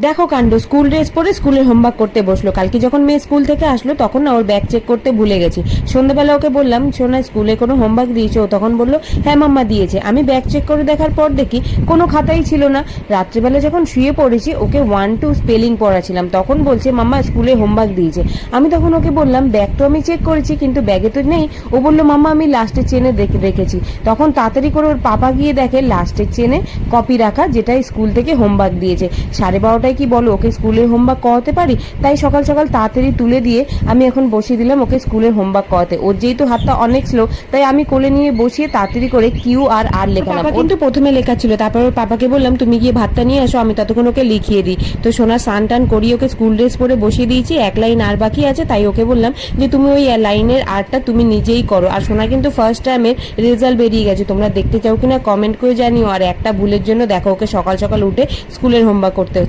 দেখো কাণ্ড, school dress পরে স্কুলের হোমওয়ার্ক করতে বসলো। কালকে যখন মেয়ে স্কুল থেকে আসলো তখন না ওর ব্যাগ চেক করতে ভুলে গেছি। সন্ধ্যাবেলা ওকে বললাম, সোনা স্কুলে কোনো হোমওয়ার্ক দিয়েছে? ও তখন বললো হ্যাঁ মাম্মা দিয়েছে। আমি ব্যাগ চেক করে দেখার পর দেখি কোনো খাতাই ছিল না। রাত্রেবেলা যখন শুয়ে পড়েছি ওকে 1 2 স্পেলিং পড়াছিলাম, তখন বলছে মাম্মা স্কুলে হোমওয়ার্ক দিয়েছে। আমি তখন ওকে বললাম ব্যাগ তো আমি চেক করেছি কিন্তু ব্যাগে তো নেই। ও বললো মাম্মা আমি লাস্টের চেনে রেখেছি। তখন তাড়াতাড়ি করে ওর পাপা গিয়ে দেখে লাস্টের চেনে কপি রাখা, যেটা স্কুল থেকে হোমওয়ার্ক দিয়েছে। 12:30 কি বলো, ওকে স্কুলের হোমওয়ার্ক করাতে পারি? তাই সকাল সকাল তাড়াতাড়ি তুলে দিয়ে আমি এখন বসিয়ে দিলাম ওকে স্কুলের হোমওয়ার্ক করাতে। ওর যেহেতু হাতটা অনেক স্লো তাই আমি কোলে নিয়ে বসিয়ে তাড়াতাড়ি করে কিউ আর আর লেখালাম। কিন্তু প্রথমে লেখা ছিল, তারপর ওর পাপাকে বললাম তুমি গিয়ে ভাতটা নিয়ে আসো, আমি ততক্ষণ ওকে লিখিয়ে দিই। তো সোনা স্নান টান করিয়ে ওকে স্কুল ড্রেস পরে বসিয়ে দিয়েছি। এক লাইন আর বাকি আছে, তাই ওকে বললাম যে তুমি ওই লাইনের আরটা তুমি নিজেই করো। আর সোনা কিন্তু ফার্স্ট টাইমের রেজাল্ট বেরিয়ে গেছে, তোমরা দেখতে চাও কিনা কমেন্ট করে জানিও। আর একটা ভুলের জন্য দেখো ওকে সকাল সকাল উঠে স্কুলের হোমওয়ার্ক করতে